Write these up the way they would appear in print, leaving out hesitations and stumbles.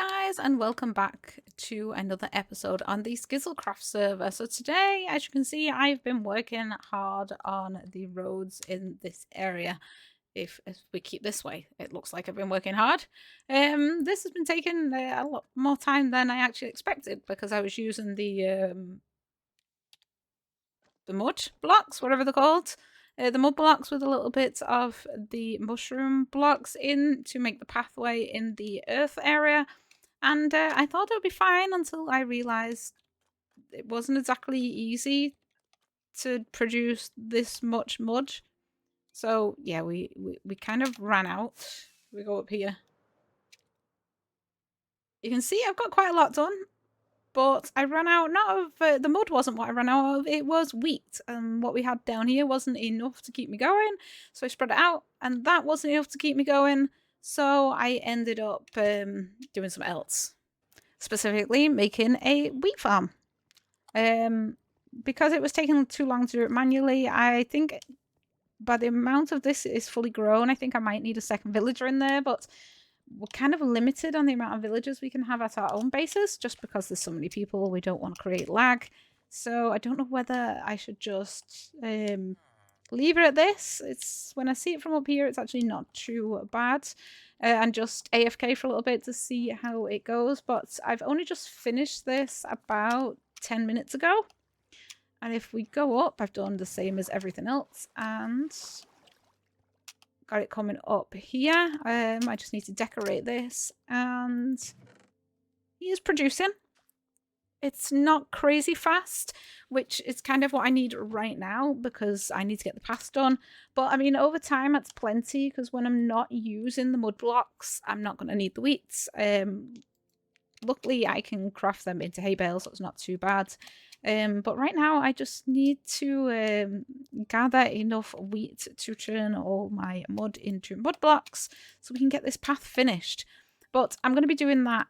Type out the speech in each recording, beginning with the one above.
guys, and welcome back to another episode on the SkizzleCraft server. So today, as you can see, I've been working hard on the roads in this area. If we keep this way, it looks like I've been working hard. This has been taking a lot more time than I actually expected because I was using the mud blocks, whatever they're called. The mud blocks with a little bit of the mushroom blocks in to make the pathway in the earth area. And I thought it would be fine until I realised it wasn't exactly easy to produce this much mud. So yeah, we kind of ran out. We go up here. You can see I've got quite a lot done. But I ran out, not of, the mud wasn't what I ran out of, it was wheat. And what we had down here wasn't enough to keep me going. So I spread it out, and that wasn't enough to keep me going. So I ended up doing something else. Specifically, making a wheat farm. Because it was taking too long to do it manually, I think by the amount of this is fully grown, I think I might need a second villager in there, but we're kind of limited on the amount of villagers we can have at our own bases just because there's so many people. We don't want to create lag. So I don't know whether I should just leave it at this. It's when I see it from up here, it's actually not too bad. And just AFK for a little bit to see how it goes. But I've only just finished this about 10 minutes ago. And if we go up, I've done the same as everything else. And got it coming up here. I just need to decorate this, and he is producing. It's not crazy fast, which is kind of what I need right now because I need to get the paths done. But I mean, over time, that's plenty because when I'm not using the mud blocks, I'm not going to need the wheats. Luckily, I can craft them into hay bales, so it's not too bad. But right now, I just need to gather enough wheat to turn all my mud into mud blocks so we can get this path finished. But I'm going to be doing that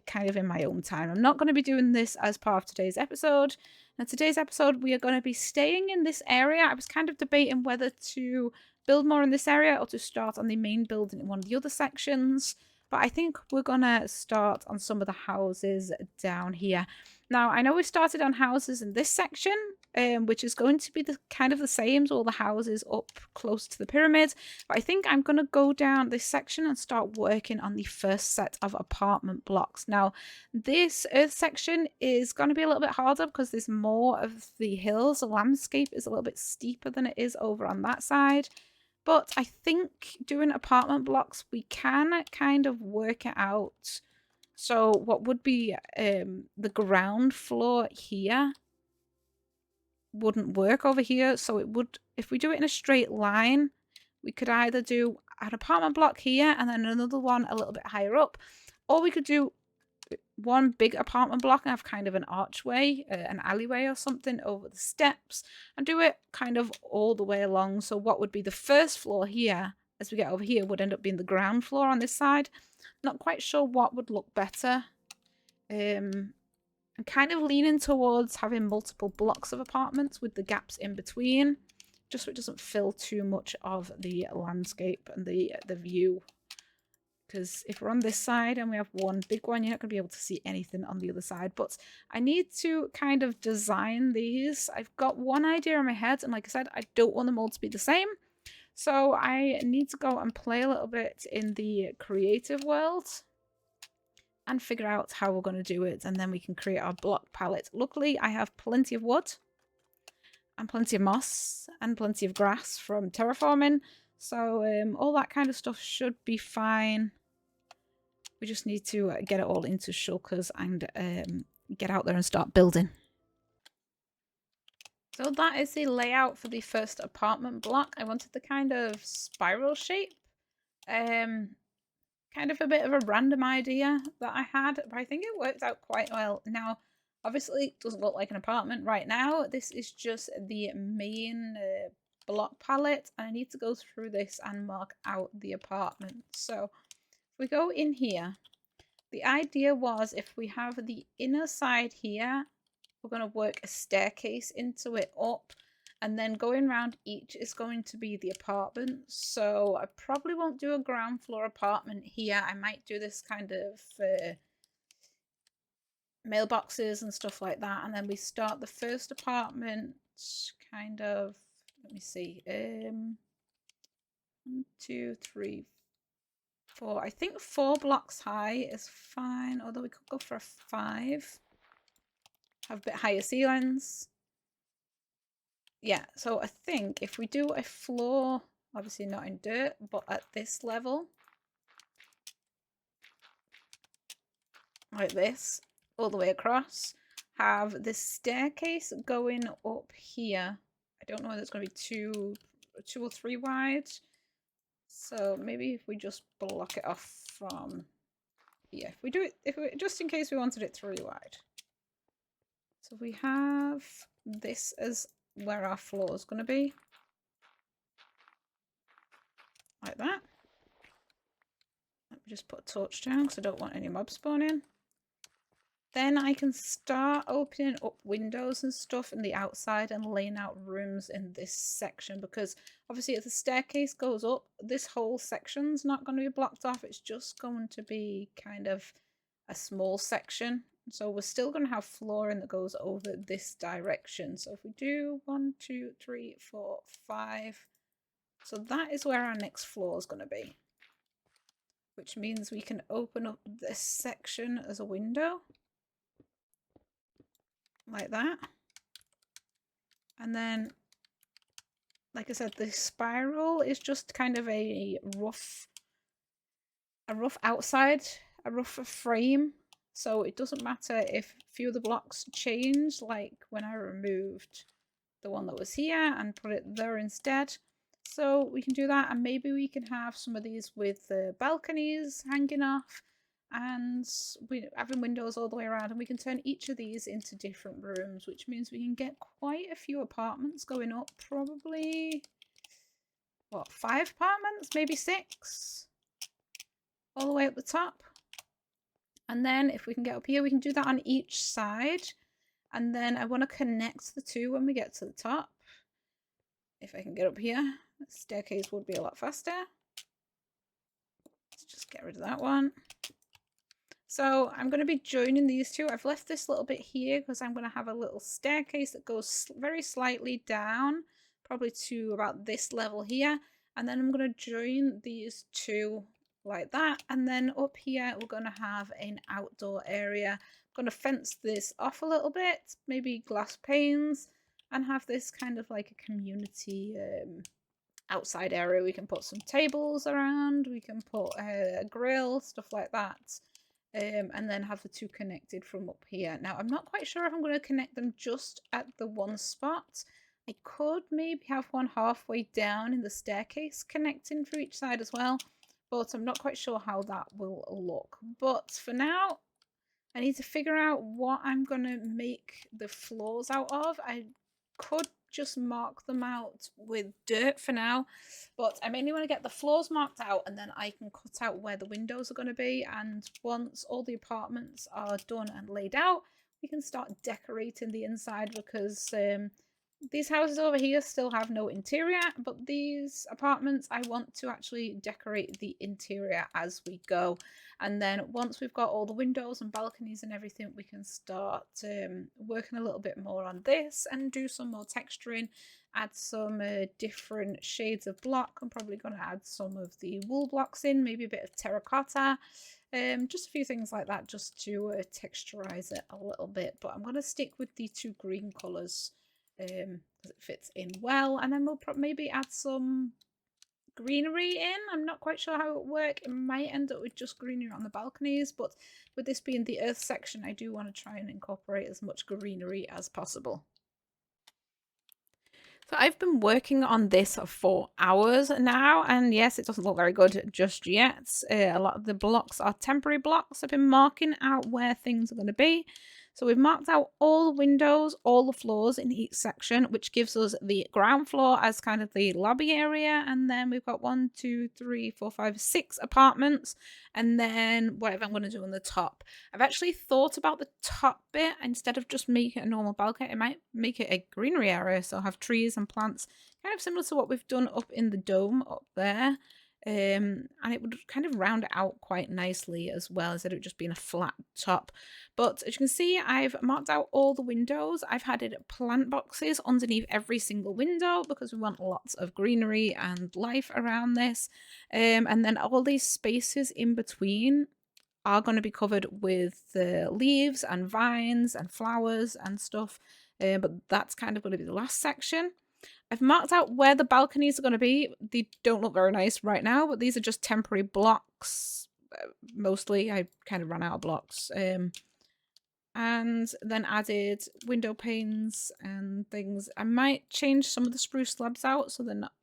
kind of in my own time. I'm not going to be doing this as part of today's episode. Now, today's episode, we are going to be staying in this area. I was kind of debating whether to build more in this area or to start on the main building in one of the other sections. But I think we're going to start on some of the houses down here. Now, I know we started on houses in this section, which is going to be the kind of the same as all the houses up close to the pyramid. But I think I'm going to go down this section and start working on the first set of apartment blocks. Now, this earth section is going to be a little bit harder because there's more of the hills. The landscape is a little bit steeper than it is over on that side. But I think doing apartment blocks, we can kind of work it out. So what would be the ground floor here wouldn't work over here. So it would, if we do it in a straight line, we could either do an apartment block here and then another one a little bit higher up. Or we could do one big apartment block and have kind of an archway, an alleyway or something over the steps, and do it kind of all the way along. So what would be the first floor here as we get over here would end up being the ground floor on this side. Not quite sure what would look better. I'm kind of leaning towards having multiple blocks of apartments with the gaps in between, just so it doesn't fill too much of the landscape and the view. Because if we're on this side and we have one big one, you're not going to be able to see anything on the other side. But I need to kind of design these. I've got one idea in my head, and like I said, I don't want them all to be the same. So I need to go and play a little bit in the creative world and figure out how we're going to do it, and then we can create our block palette. Luckily, I have plenty of wood and plenty of moss and plenty of grass from terraforming. So all that kind of stuff should be fine. We just need to get it all into shulkers and get out there and start building. So that is the layout for the first apartment block. I wanted the kind of spiral shape. Kind of a bit of a random idea that I had, but I think it worked out quite well. Now, obviously, it doesn't look like an apartment right now. This is just the main block palette, and I need to go through this and mark out the apartment. So we go in here. The idea was if we have the inner side here, we're going to work a staircase into it up, and then going around each is going to be the apartment. So I probably won't do a ground floor apartment here. I might do this kind of mailboxes and stuff like that. And then we start the first apartment kind of, let me see, 1, 2, 3, 4. I think 4 blocks high is fine, although we could go for a 5. Have a bit higher ceilings. Yeah, so I think if we do a floor, obviously not in dirt, but at this level, like this, all the way across, have this staircase going up here. I don't know whether it's going to be 2 or 3 wide. So maybe if we just block it off from here, if we do it, just in case we wanted it 3 wide. So we have this as where our floor is going to be, like that. Let me just put a torch down because I don't want any mobs spawning. Then I can start opening up windows and stuff in the outside and laying out rooms in this section, because obviously if the staircase goes up, this whole section's not going to be blocked off. It's just going to be kind of a small section. So we're still going to have flooring that goes over this direction. So if we do 1, 2, 3, 4, 5. So that is where our next floor is going to be. Which means we can open up this section as a window. Like that. And then, like I said, the spiral is just kind of a rough outside, a rough frame. So it doesn't matter if a few of the blocks change, like when I removed the one that was here and put it there instead. So we can do that, and maybe we can have some of these with the balconies hanging off, and we're having windows all the way around, and we can turn each of these into different rooms, which means we can get quite a few apartments going up. Probably, what, 5 apartments, maybe 6, all the way up the top. And then if we can get up here, we can do that on each side. And then I want to connect the two when we get to the top. If I can get up here, the staircase would be a lot faster. Let's just get rid of that one. So I'm going to be joining these two. I've left this little bit here because I'm going to have a little staircase that goes very slightly down, probably to about this level here. And then I'm going to join these two like that. And then up here, we're going to have an outdoor area. I'm going to fence this off a little bit, maybe glass panes, and have this kind of like a community outside area. We can put some tables around, we can put a grill, stuff like that. And then have the two connected from up here. Now, I'm not quite sure if I'm going to connect them just at the one spot. I could maybe have one halfway down in the staircase connecting for each side as well, but I'm not quite sure how that will look. But for now, I need to figure out what I'm going to make the floors out of. I could just mark them out with dirt for now, but I mainly want to get the floors marked out, and then I can cut out where the windows are going to be. And once all the apartments are done and laid out, we can start decorating the inside, because these houses over here still have no interior, but these apartments, I want to actually decorate the interior as we go. And then once we've got all the windows and balconies and everything, we can start working a little bit more on this and do some more texturing, add some different shades of block. I'm probably going to add some of the wool blocks in, maybe a bit of terracotta. Just a few things like that, just to texturize it a little bit. But I'm going to stick with the 2 green colours, because it fits in well. And then we'll maybe add some greenery in. I'm not quite sure how it will work. It might end up with just greenery on the balconies, but with this being the earth section, I do want to try and incorporate as much greenery as possible. So I've been working on this for hours now, and yes, it doesn't look very good just yet. A lot of the blocks are temporary blocks. I've been marking out where things are going to be. So we've marked out all the windows, all the floors in each section, which gives us the ground floor as kind of the lobby area. And then we've got 1, 2, 3, 4, 5, 6 apartments. And then whatever I'm going to do on the top. I've actually thought about the top bit. Instead of just making it a normal balcony, I might make it a greenery area. So have trees and plants, kind of similar to what we've done up in the dome up there. And it would kind of round it out quite nicely as well, instead of just being a flat top. But as you can see, I've marked out all the windows. I've added plant boxes underneath every single window because we want lots of greenery and life around this. And then all these spaces in between are going to be covered with leaves and vines and flowers and stuff. But that's kind of going to be the last section. I've marked out where the balconies are going to be. They don't look very nice right now, but these are just temporary blocks. Mostly, I kind of ran out of blocks. And then added window panes and things. I might change some of the spruce slabs out so they're not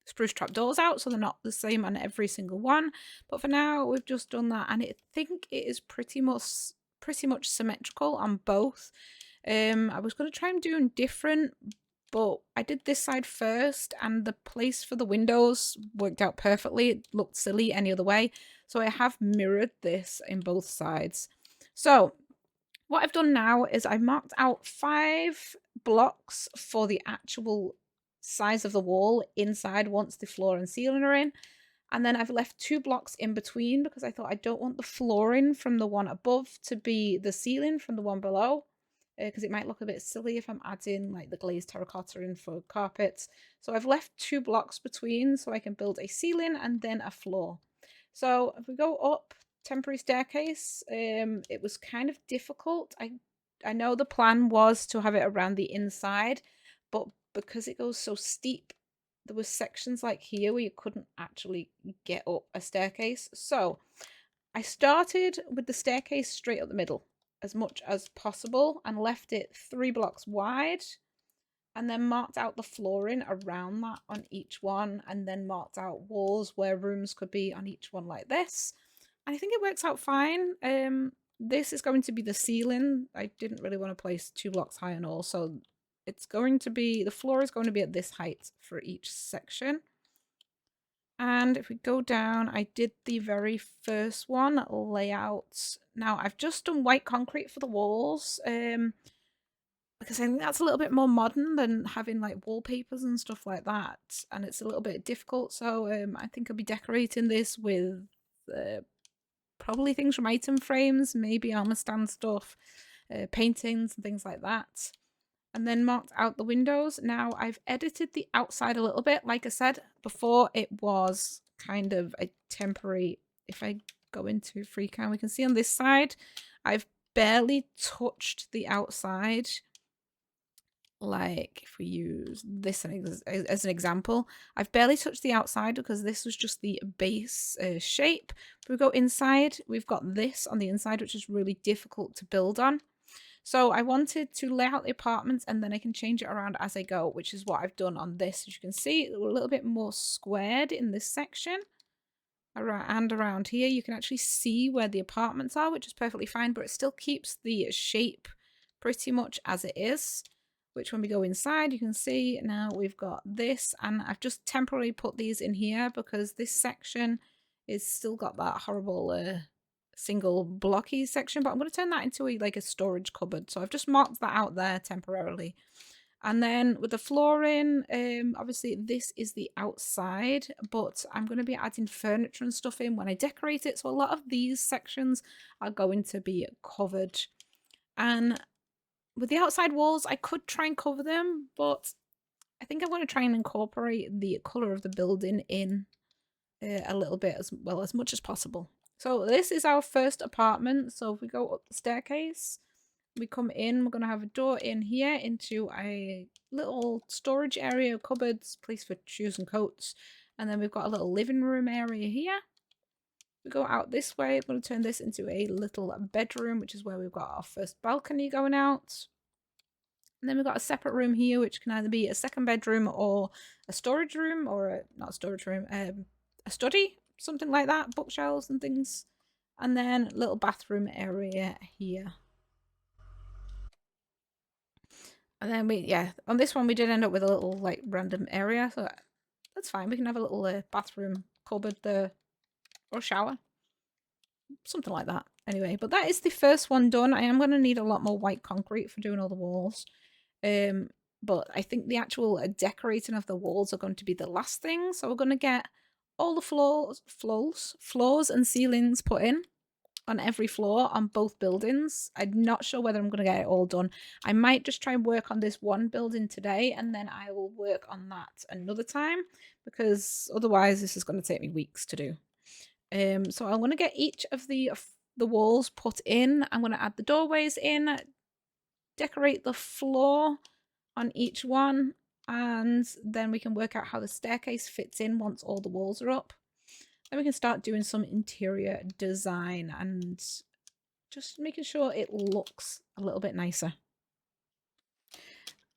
spruce trapdoors out so they're not the same on every single one. But for now, we've just done that, and I think it is pretty much symmetrical on both. I was going to try and do them different, but I did this side first, and the place for the windows worked out perfectly. It looked silly any other way, so I have mirrored this in both sides. So what I've done now is I've marked out 5 blocks for the actual size of the wall inside once the floor and ceiling are in. And then I've left 2 blocks in between because I thought I don't want the flooring from the one above to be the ceiling from the one below, because it might look a bit silly if I'm adding like the glazed terracotta in for carpets. So I've left 2 blocks between so I can build a ceiling and then a floor. So if we go up temporary staircase, it was kind of difficult. I know the plan was to have it around the inside, but because it goes so steep, there were sections like here where you couldn't actually get up a staircase. So I started with the staircase straight up the middle as much as possible and left it 3 blocks wide, and then marked out the flooring around that on each one, and then marked out walls where rooms could be on each one like this. And I think it works out fine. This is going to be the ceiling. I didn't really want to place 2 blocks high and all, so it's going to be, the floor is going to be at this height for each section. And if we go down, I did the very first one, layout. Now I've just done white concrete for the walls, because I think that's a little bit more modern than having like wallpapers and stuff like that, and it's a little bit difficult. So I think I'll be decorating this with probably things from item frames, maybe armor stand stuff, paintings and things like that. And then marked out the windows. Now I've edited the outside a little bit. Like I said before, it was kind of a temporary. If I go into FreeCam, we can see on this side, I've barely touched the outside. Like if we use this as an example, I've barely touched the outside because this was just the base shape. If we go inside, we've got this on the inside, which is really difficult to build on. So I wanted to lay out the apartments and then I can change it around as I go, which is what I've done on this. As you can see, a little bit more squared in this section. And around here, you can actually see where the apartments are, which is perfectly fine, but it still keeps the shape pretty much as it is. Which when we go inside, you can see now we've got this, and I've just temporarily put these in here because this section is still got that horrible single blocky section, but I'm going to turn that into like a storage cupboard. So I've just marked that out there temporarily. And then with the flooring, obviously this is the outside, but I'm going to be adding furniture and stuff in when I decorate it. So a lot of these sections are going to be covered. And with the outside walls, I could try and cover them, but I think I'm going to try and incorporate the colour of the building in a little bit as well, as much as possible. So this is our first apartment. So if we go up the staircase, we come in, we're going to have a door in here into a little storage area, cupboards, place for shoes and coats. And then we've got a little living room area here. We go out this way, I'm going to turn this into a little bedroom, which is where we've got our first balcony going out. And then we've got a separate room here, which can either be a second bedroom or a storage room, or not a storage room, a study, something like that, bookshelves and things. And then a little bathroom area here. And then on this one we did end up with a little like random area, so that's fine. We can have a little bathroom cupboard there, or shower, something like that. Anyway, but that is the first one done. I am going to need a lot more white concrete for doing all the walls. But I think the actual decorating of the walls are going to be the last thing. So we're going to get all the floors and ceilings put in on every floor on both buildings. I'm not sure whether I'm going to get it all done. I might just try and work on this one building today, and then I will work on that another time, because otherwise this is going to take me weeks to do. So I want to get each of the walls put in. I'm going to add the doorways in, decorate the floor on each one, and then we can work out how the staircase fits in once all the walls are up. Then we can start doing some interior design and just making sure it looks a little bit nicer.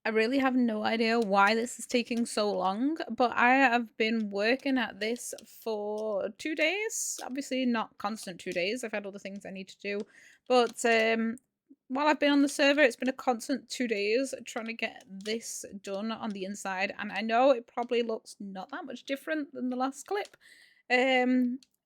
I really have no idea why this is taking so long, but I have been working at this for 2 days. Obviously not constant 2 days. I've had other things I need to do. But while I've been on the server, it's been a constant 2 days trying to get this done on the inside. And I know it probably looks not that much different than the last clip.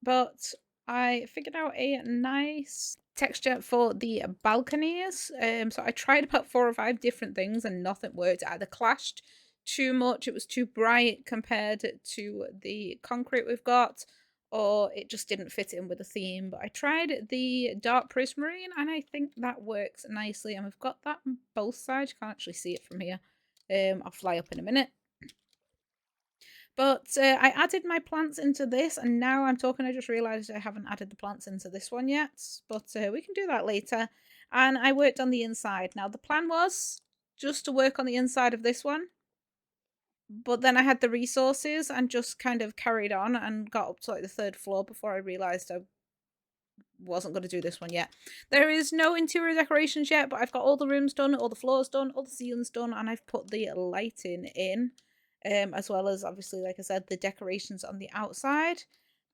But I figured out a nice texture for the balconies. So I tried about 4 or 5 different things and nothing worked. It either clashed too much, it was too bright compared to the concrete we've got, or it just didn't fit in with the theme. But I tried the dark prismarine and I think that works nicely, and we've got that on both sides. You can't actually see it from here. I'll fly up in a minute. But I added my plants into this, and now I'm talking, I just realised I haven't added the plants into this one yet. But we can do that later. And I worked on the inside. Now, the plan was just to work on the inside of this one. But then I had the resources and just kind of carried on and got up to like the 3rd floor before I realised I wasn't going to do this one yet. There is no interior decorations yet, but I've got all the rooms done, all the floors done, all the ceilings done, and I've put the lighting in. As well as, obviously, like I said, the decorations on the outside.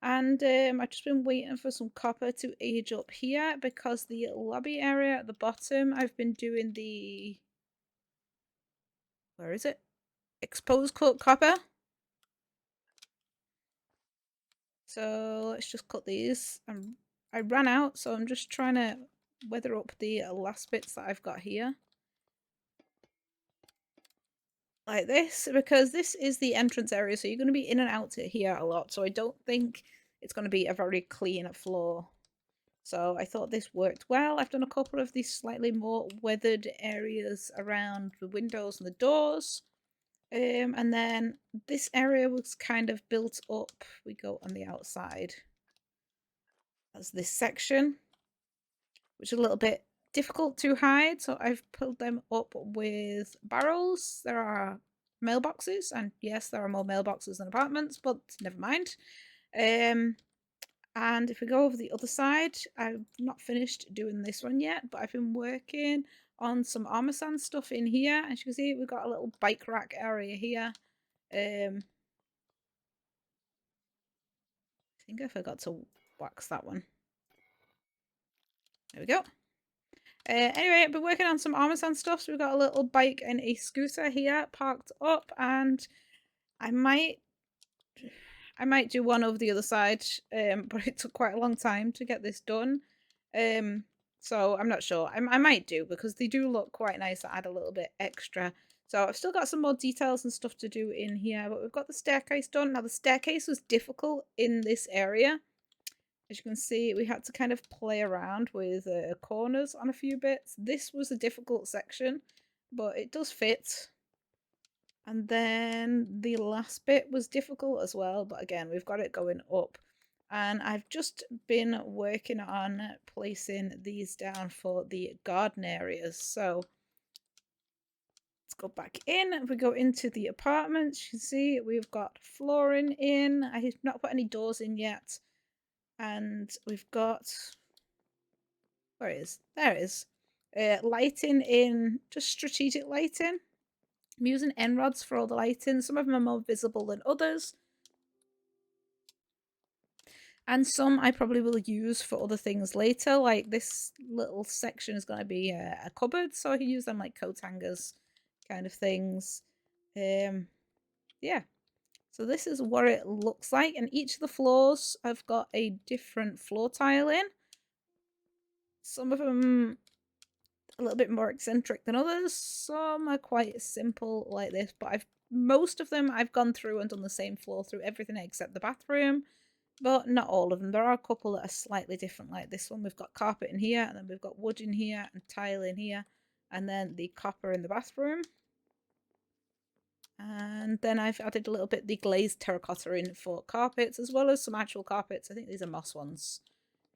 And I've just been waiting for some copper to age up here, because the lobby area at the bottom, I've been doing the... where is it? Exposed cut copper. So let's just cut these. I ran out, so I'm just trying to weather up the last bits that I've got here. Like this, because this is the entrance area, so you're going to be in and out to here a lot, so I don't think it's going to be a very clean floor. So I thought this worked well. I've done a couple of these slightly more weathered areas around the windows and the doors, and then this area was kind of built up. We go on the outside as this section, which is a little bit difficult to hide, so I've pulled them up with barrels. There are mailboxes, and yes, there are more mailboxes than apartments, but never mind. And if we go over the other side, I've not finished doing this one yet, but I've been working on some armor sand stuff in here. As you can see, we've got a little bike rack area here. I think I forgot to wax that one. There we go. Anyway, I've been working on some armor sand stuff. So we've got a little bike and a scooter here parked up, and I might do one over the other side, but it took quite a long time to get this done. So I'm not sure. I might do, because they do look quite nice. I add a little bit extra. So I've still got some more details and stuff to do in here, but we've got the staircase done. Now, the staircase was difficult in this area. As you can see, we had to kind of play around with corners on a few bits. This was a difficult section, but it does fit. And then the last bit was difficult as well, but again, we've got it going up. And I've just been working on placing these down for the garden areas. So let's go back in. If we go into the apartments, you can see we've got flooring in. I have not put any doors in yet. And we've got, where it is? There it is. Lighting in, just strategic lighting. I'm using end rods for all the lighting. Some of them are more visible than others. And some I probably will use for other things later. Like this little section is going to be a cupboard, so I can use them like coat hangers kind of things. Yeah. So this is what it looks like, and each of the floors have got a different floor tile in. Some of them a little bit more eccentric than others. Some are quite simple like this, but I've most of them I've gone through and done the same floor through everything except the bathroom, but not all of them. There are a couple that are slightly different, like this one. We've got carpet in here, and then we've got wood in here, and tile in here, and then the copper in the bathroom. And then I've added a little bit the glazed terracotta in for carpets, as well as some actual carpets. I think these are moss ones.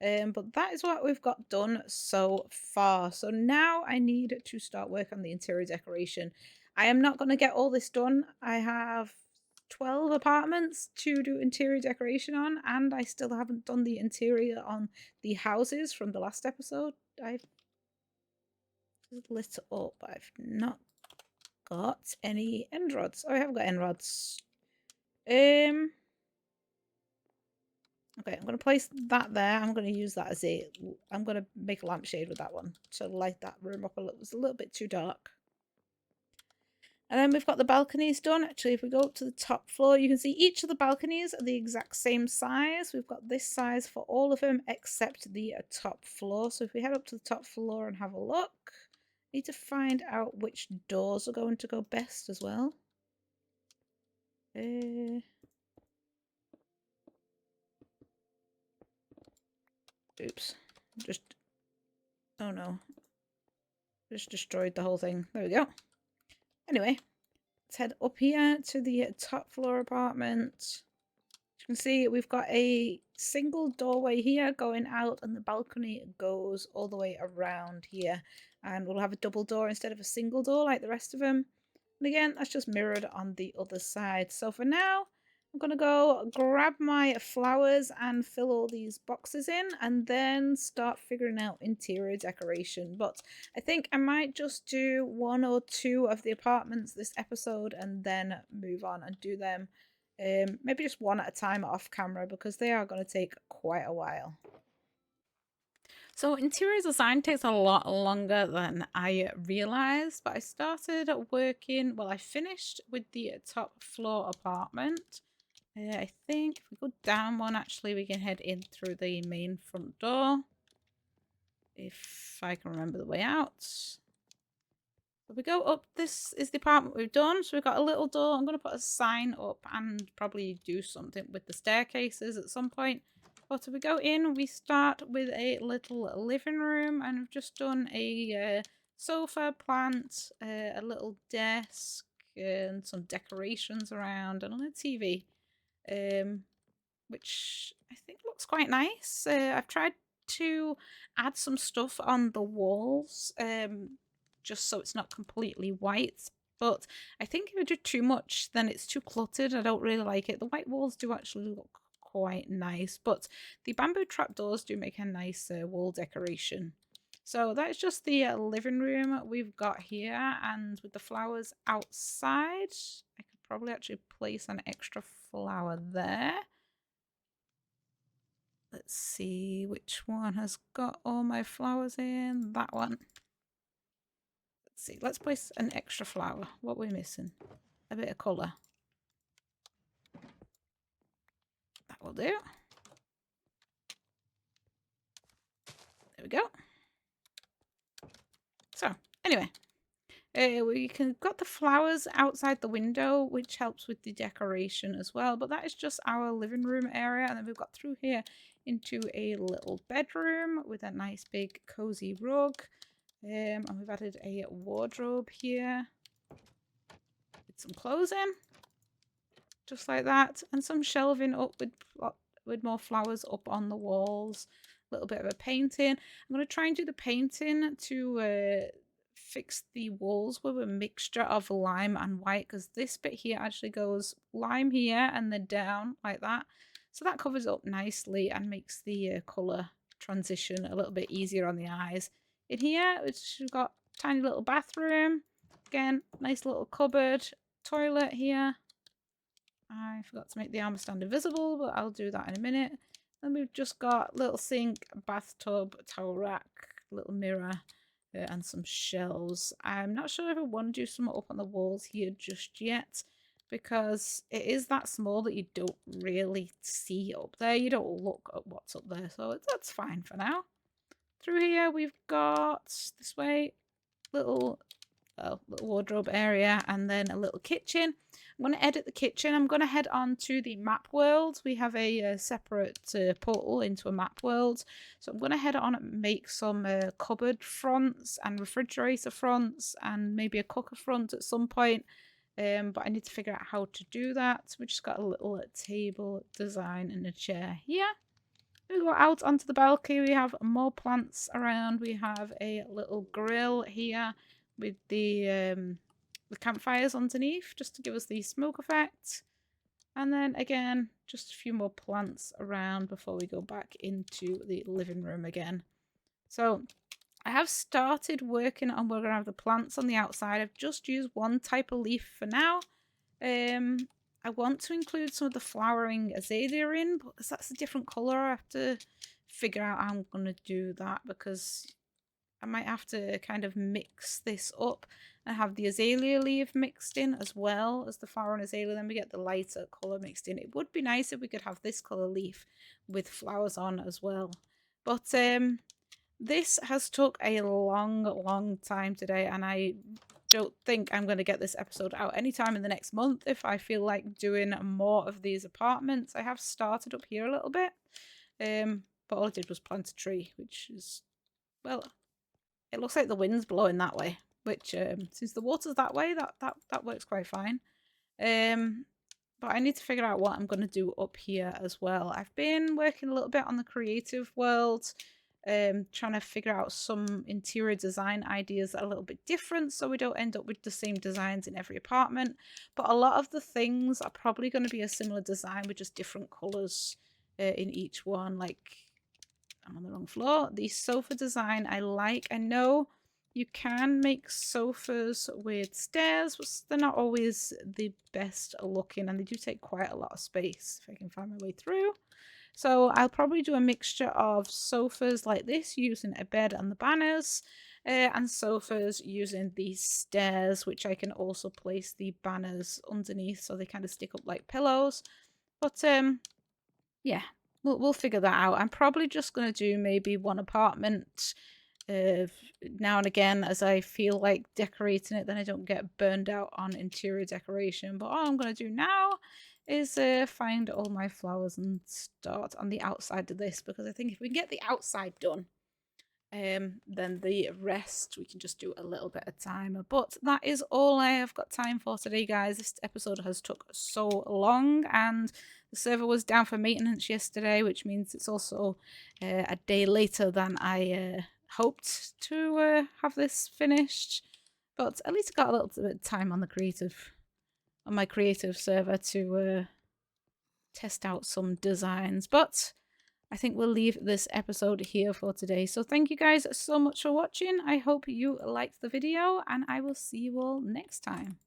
But that is what we've got done so far. So now I need to start work on the interior decoration. I am not going to get all this done. I have 12 apartments to do interior decoration on, and I still haven't done the interior on the houses from the last episode. I've lit up. I've not got any end rods. Oh, I have got end rods. Okay, I'm going to place that there. I'm going to use that as I'm going to make a lampshade with that one to light that room up a little. It's a little bit too dark. And then we've got the balconies done. Actually, if we go up to the top floor, you can see each of the balconies are the exact same size. We've got this size for all of them except the top floor. So if we head up to the top floor and have a look, I need to find out which doors are going to go best as well. Oops. Oh no. Just destroyed the whole thing. There we go. Anyway, let's head up here to the top floor apartment. As you can see, we've got a single doorway here going out, and the balcony goes all the way around here. And we'll have a double door instead of a single door like the rest of them. And again, that's just mirrored on the other side. So for now, I'm going to go grab my flowers and fill all these boxes in, and then start figuring out interior decoration. But I think I might just do 1 or 2 of the apartments this episode and then move on and do them maybe just one at a time off camera, because they are going to take quite a while. So interior design takes a lot longer than I realised, but I started working, well, I finished with the top floor apartment. I think if we go down one, actually, we can head in through the main front door. If I can remember the way out. If we go up, this is the apartment we've done. So we've got a little door. I'm going to put a sign up and probably do something with the staircases at some point. But if we go in, we start with a little living room, and I've just done a sofa, plant, a little desk, and some decorations around, and a little TV. Which I think looks quite nice. I've tried to add some stuff on the walls, just so it's not completely white. But I think if I do too much, then it's too cluttered. I don't really like it. The white walls do actually look quite nice, but the bamboo trapdoors do make a nice wall decoration. So that's just the living room we've got here, and with the flowers outside, I could probably actually place an extra flower there. Let's see which one has got all my flowers in. That one. Let's see. Let's place an extra flower. What are we missing? A bit of colour. That will do. There we go. So, anyway. We can got the flowers outside the window, which helps with the decoration as well. But that is just our living room area. And then we've got through here into a little bedroom with a nice big cozy rug. And we've added a wardrobe here with some clothes in, just like that, and some shelving up with more flowers up on the walls. A little bit of a painting. I'm going to try and do the painting to fix the walls with a mixture of lime and white, because this bit here actually goes lime here and then down like that. So that covers up nicely and makes the colour transition a little bit easier on the eyes. In here, we've got a tiny little bathroom. Again, nice little cupboard. Toilet here. I forgot to make the armour stand invisible, but I'll do that in a minute. Then we've just got little sink, bathtub, towel rack, little mirror, and some shelves. I'm not sure if I want to do some up on the walls here just yet, because it is that small that you don't really see up there. You don't look at what's up there, so that's fine for now. Through here we've got, this way, little wardrobe area, and then a little kitchen. I'm going to edit the kitchen. I'm going to head on to the map world. We have a separate portal into a map world. So I'm going to head on and make some cupboard fronts and refrigerator fronts and maybe a cooker front at some point. But I need to figure out how to do that. We just got a little table design and a chair here. We go out onto the balcony. We have more plants around. We have a little grill here with the campfires underneath just to give us the smoke effect. And then again, just a few more plants around before we go back into the living room again. So I have started working on where we're going to have the plants on the outside. I've just used one type of leaf for now. I want to include some of the flowering azalea in, but because that's a different colour, I have to figure out how I'm going to do that, because I might have to kind of mix this up and have the azalea leaf mixed in as well as the flower and azalea. Then we get the lighter colour mixed in. It would be nice if we could have this colour leaf with flowers on as well. But this has took a long time today, and I don't think I'm going to get this episode out anytime in the next month if I feel like doing more of these apartments. I have started up here a little bit, but all I did was plant a tree, which is, well, it looks like the wind's blowing that way, which since the water's that way, that works quite fine. But I need to figure out what I'm going to do up here as well. I've been working a little bit on the creative world, trying to figure out some interior design ideas that are a little bit different so we don't end up with the same designs in every apartment. But a lot of the things are probably going to be a similar design with just different colours in each one. Like, I'm on the wrong floor. The sofa design I like. I know you can make sofas with stairs, but they're not always the best looking, and they do take quite a lot of space if I can find my way through. So I'll probably do a mixture of sofas like this using a bed and the banners, and sofas using these stairs, which I can also place the banners underneath so they kind of stick up like pillows. But yeah, we'll figure that out. I'm probably just going to do maybe one apartment now and again as I feel like decorating it, then I don't get burned out on interior decoration. But all I'm going to do now is find all my flowers and start on the outside of this, because I think if we can get the outside done, then the rest we can just do a little bit of time. But that is all I have got time for today, guys. This episode has took so long, and the server was down for maintenance yesterday, which means it's also a day later than I hoped to have this finished. But at least I got a little bit of time on my creative server to test out some designs. But I think we'll leave this episode here for today. So thank you guys so much for watching. I hope you liked the video, and I will see you all next time.